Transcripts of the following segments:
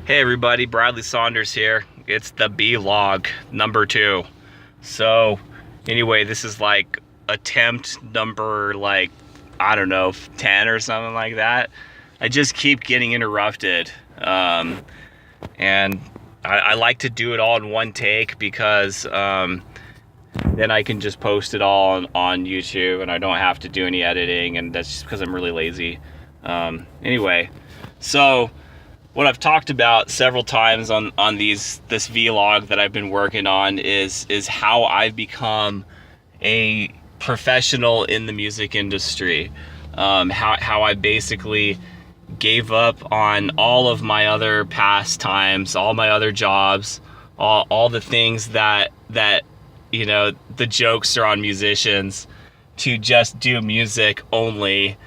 Hey everybody, Bradley Saunders here. It's the B-Log number 2. So anyway, this is like attempt number I don't know, 10 or something like that. I just keep getting interrupted. And I like to do it all in one take because then I can just post it all on YouTube and I don't have to do any editing, and that's just because I'm really lazy. Anyway, so what I've talked about several times on this vlog that I've been working on is how I've become a professional in the music industry. How I basically gave up on all of my other pastimes, all my other jobs, all the things that you know, the jokes are on musicians, to just do music only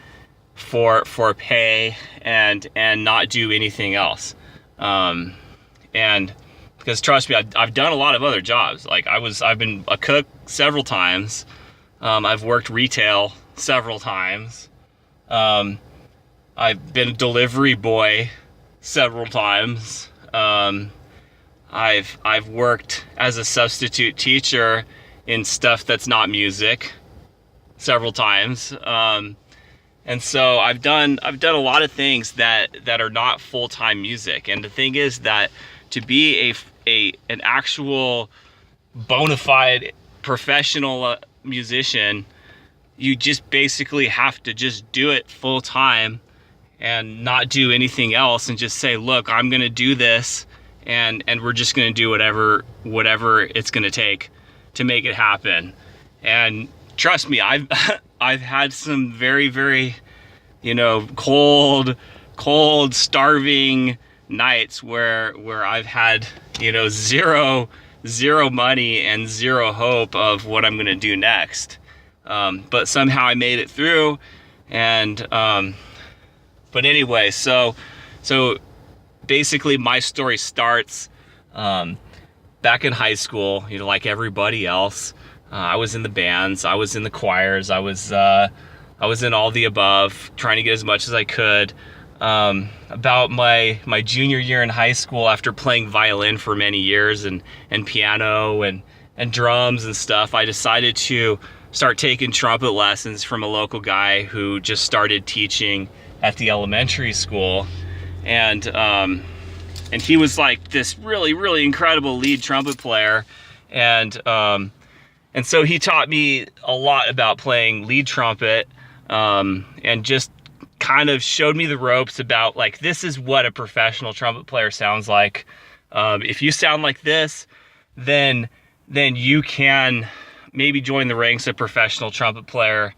for pay and not do anything else. And because trust me, I've done a lot of other jobs. Like I've been a cook several times. I've worked retail several times. I've been a delivery boy several times. I've worked as a substitute teacher in stuff that's not music several times. And so I've done a lot of things that are not full-time music. And the thing is that to be an actual bona fide professional musician, you just basically have to just do it full-time and not do anything else, and just say, look, I'm gonna do this, and we're just gonna do whatever it's gonna take to make it happen. And trust me, I've had some very, very, you know, cold, starving nights where I've had, you know, zero money and zero hope of what I'm gonna do next. But somehow I made it through. And but anyway, so basically my story starts back in high school. You know, like everybody else, I was in the bands, I was in the choirs, I was in all the above, trying to get as much as I could. About my junior year in high school, after playing violin for many years and piano and drums and stuff, I decided to start taking trumpet lessons from a local guy who just started teaching at the elementary school. And he was like this really, really incredible lead trumpet player. And so he taught me a lot about playing lead trumpet, and just kind of showed me the ropes about, like, this is what a professional trumpet player sounds like. If you sound like this, then you can maybe join the ranks of professional trumpet players.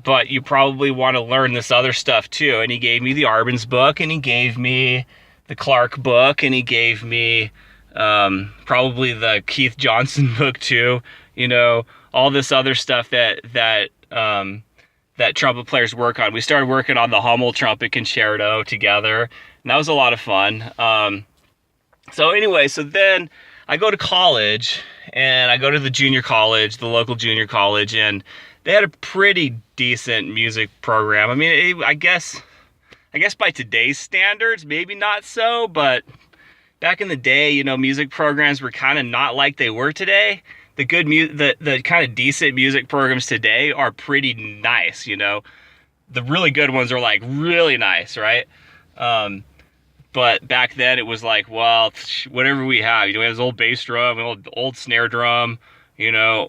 But you probably want to learn this other stuff too. And he gave me the Arbenz book, and he gave me the Clark book, and he gave me probably the Keith Johnson book too. You know, all this other stuff that trumpet players work on. We started working on the Hummel trumpet concerto together, and that was a lot of fun. So anyway, so then I go to college, and I go to the local junior college, and they had a pretty decent music program. I mean, I guess by today's standards, maybe not so, but back in the day, you know, music programs were kind of not like they were today. The kind of decent music programs today are pretty nice, you know. The really good ones are like really nice, right? But back then it was like, well, whatever we have. You know, we have this old bass drum, an old snare drum, you know,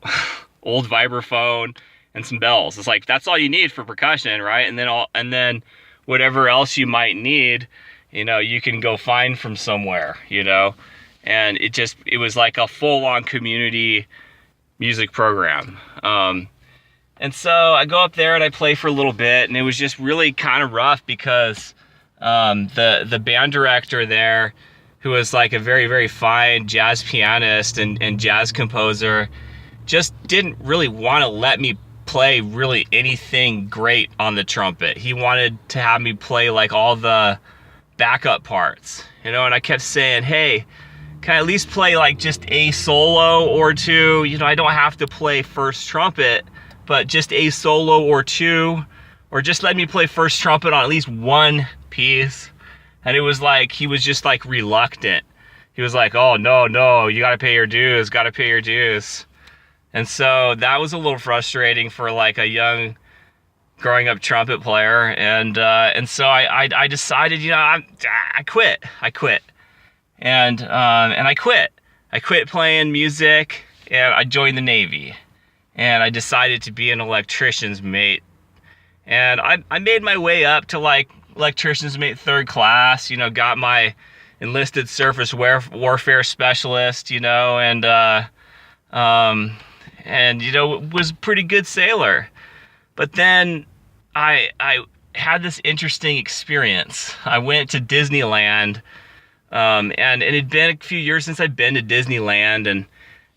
old vibraphone, and some bells. It's like, that's all you need for percussion, right? And then whatever else you might need, you know, you can go find from somewhere, you know. And it was like a full-on community music program. And so I go up there and I play for a little bit, and it was just really kind of rough because the band director there, who was like a very, very fine jazz pianist and jazz composer, just didn't really want to let me play really anything great on the trumpet. He wanted to have me play like all the backup parts, you know. And I kept saying, hey, can I at least play like just a solo or two? You know, I don't have to play first trumpet, but just a solo or two or just let me play first trumpet on at least one piece. And it was like, he was just like reluctant. He was like, oh, no, you gotta pay your dues, And so that was a little frustrating for like a young growing up trumpet player. And so I decided, I quit. And I quit playing music, and I joined the Navy, and I decided to be an electrician's mate. And I made my way up to like electrician's mate 3rd class, got my enlisted surface warfare specialist, and was a pretty good sailor. But then I had this interesting experience. I went to Disneyland, and it had been a few years since I'd been to Disneyland,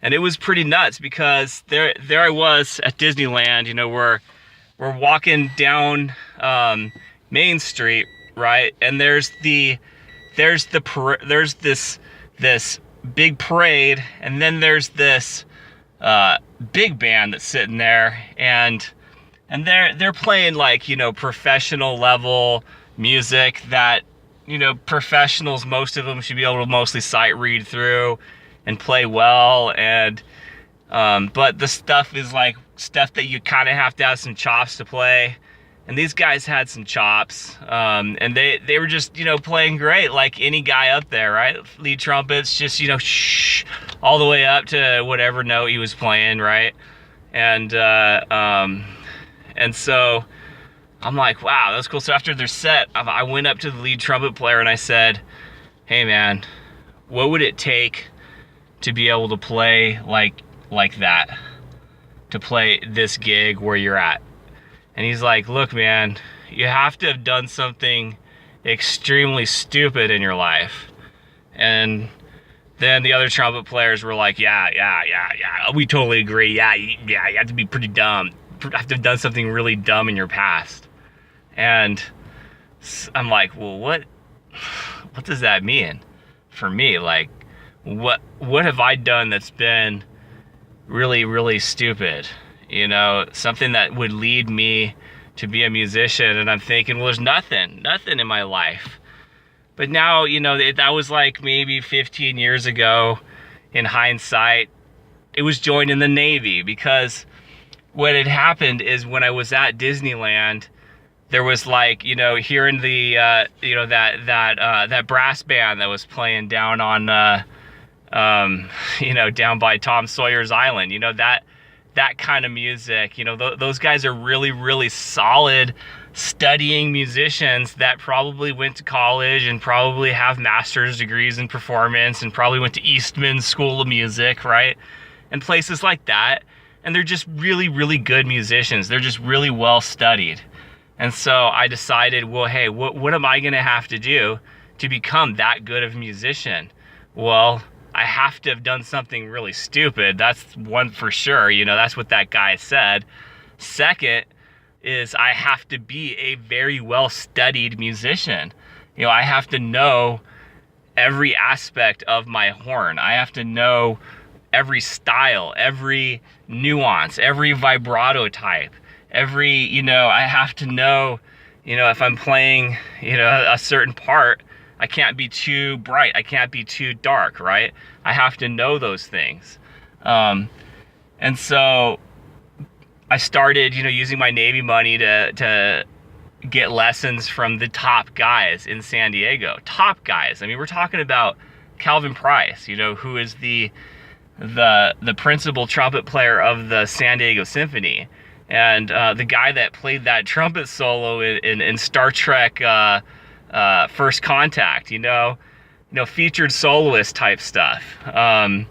and it was pretty nuts, because there I was at Disneyland. We're walking down Main Street, right? And there's this big parade, and then there's this big band that's sitting there, and they're playing like, professional level music that, professionals, most of them should be able to mostly sight read through and play well. And but the stuff is like stuff that you kind of have to have some chops to play. And these guys had some chops, and they were just, playing great, like any guy up there, right? Lead trumpets, just, shh, all the way up to whatever note he was playing, right? And so I'm like, wow, that's cool. So after their set, I went up to the lead trumpet player and I said, hey man, what would it take to be able to play like that, to play this gig where you're at? And he's like, look, man, you have to have done something extremely stupid in your life. And then the other trumpet players were like, yeah, we totally agree. Yeah, you have to be pretty dumb. You have to have done something really dumb in your past. And I'm like, well, what does that mean for me? Like, what have I done that's been really, really stupid? Something that would lead me to be a musician. And I'm thinking, well, there's nothing in my life. But now, that was like maybe 15 years ago. In hindsight, it was joining the Navy, because what had happened is when I was at Disneyland, there was like, hearing the, that brass band that was playing down on, down by Tom Sawyer's Island, that kind of music. Those guys are really, really solid studying musicians that probably went to college and probably have master's degrees in performance and probably went to Eastman School of Music, right? And places like that. And they're just really, really good musicians. They're just really well studied. And so I decided, well, hey, what am I going to have to do to become that good of a musician? Well, I have to have done something really stupid. That's one for sure. That's what that guy said. Second is I have to be a very well-studied musician. I have to know every aspect of my horn. I have to know every style, every nuance, every vibrato type, I have to know, if I'm playing, a certain part, I can't be too bright, I can't be too dark, right? I have to know those things. And so I started, using my Navy money to get lessons from the top guys in San Diego. Top guys. I mean, we're talking about Calvin Price, who is the principal trumpet player of the San Diego Symphony, and the guy that played that trumpet solo in Star Trek First Contact, featured soloist type stuff. And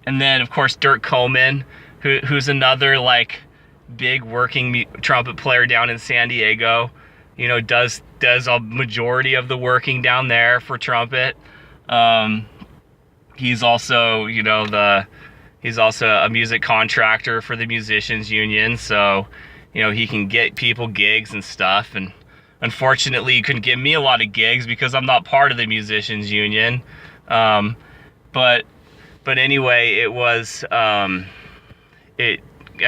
then of course Dirk Coleman, who's another like big working trumpet player down in San Diego, does a majority of the working down there for trumpet. He's also, he's also a music contractor for the Musicians Union, so, he can get people gigs and stuff. And unfortunately, he couldn't give me a lot of gigs because I'm not part of the Musicians Union. But anyway, it was,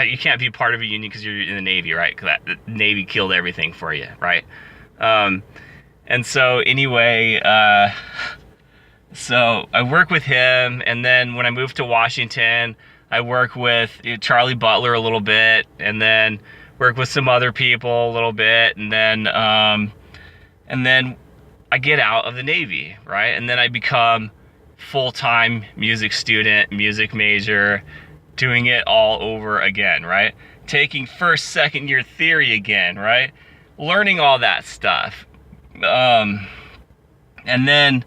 you can't be part of a union because you're in the Navy, right? Because the Navy killed everything for you, right? And so anyway, so I work with him, and then when I moved to Washington, I work with Charlie Butler a little bit, and then work with some other people a little bit, and then I get out of the Navy, right? And then I become full-time music student, music major, doing it all over again, right? Taking first, second year theory again, right? Learning all that stuff. And then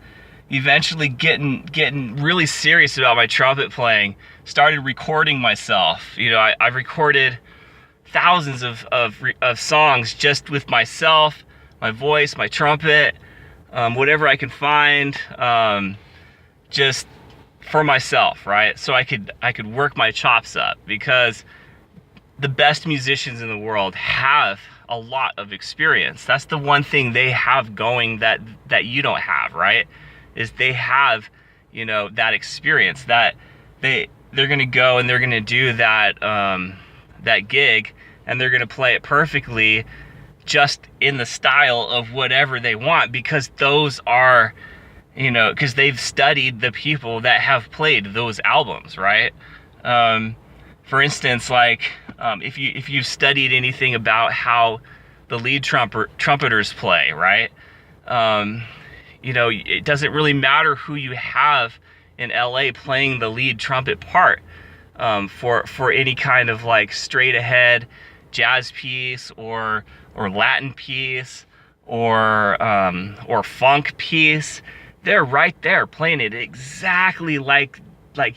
eventually getting really serious about my trumpet playing, started recording myself. You know, I've recorded thousands of songs just with myself, my voice, my trumpet, whatever I can find, just for myself, right? So I could work my chops up, because the best musicians in the world have a lot of experience. That's the one thing they have going that you don't have, right? Is they have, you know, that experience, that they're gonna go and they're gonna do that that gig, and they're gonna play it perfectly, just in the style of whatever they want, because those are, you know, because they've studied the people that have played those albums, right? For instance, like if you've studied anything about how the lead trumpeters play, right? You know, it doesn't really matter who you have in LA playing the lead trumpet part for any kind of like straight ahead jazz piece or Latin piece or funk piece. They're right there playing it exactly like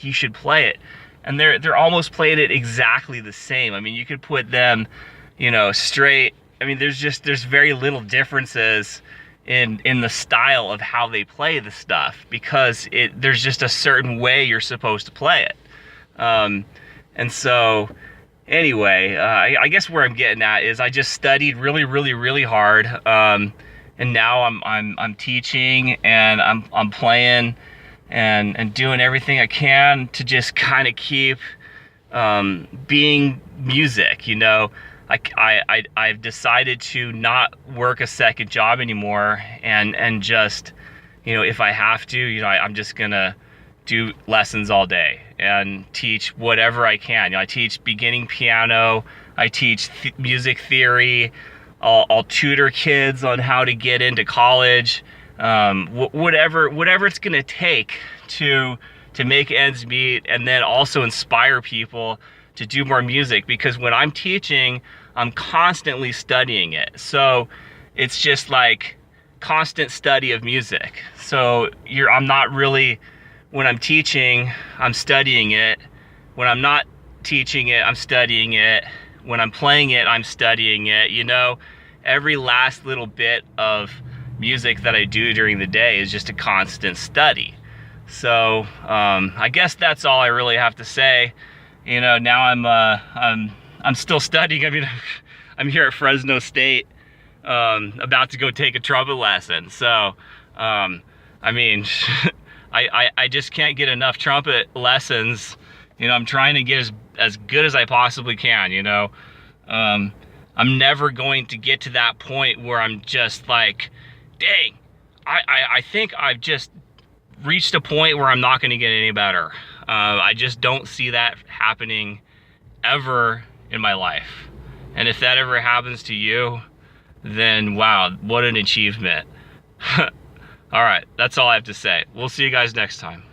you should play it, and they're almost playing it exactly the same. I mean, you could put them, you know, straight. I mean, there's very little differences in the style of how they play the stuff, because there's just a certain way you're supposed to play it. And so anyway, I guess where I'm getting at is I just studied really, really, really hard. And now I'm teaching, and I'm playing and doing everything I can to just kind of keep being music, you know. I've decided to not work a second job anymore, and just, you know, if I have to, you know, I'm just gonna do lessons all day and teach whatever I can. You know, I teach beginning piano, I teach music theory, I'll tutor kids on how to get into college, whatever it's gonna take to make ends meet, and then also inspire people to do more music, because when I'm teaching, I'm constantly studying it. So it's just like constant study of music. So I'm not really, when I'm teaching, I'm studying it. When I'm not teaching it, I'm studying it. When I'm playing it, I'm studying it. You know, every last little bit of music that I do during the day is just a constant study. So I guess that's all I really have to say. You know, now I'm still studying. I mean, I'm here at Fresno State, about to go take a trumpet lesson. So, I mean, I just can't get enough trumpet lessons. You know, I'm trying to get as good as I possibly can, you know. I'm never going to get to that point where I'm just like, dang, I think I've just reached a point where I'm not going to get any better. I just don't see that happening ever in my life. And if that ever happens to you, then wow, what an achievement. All right, that's all I have to say. We'll see you guys next time.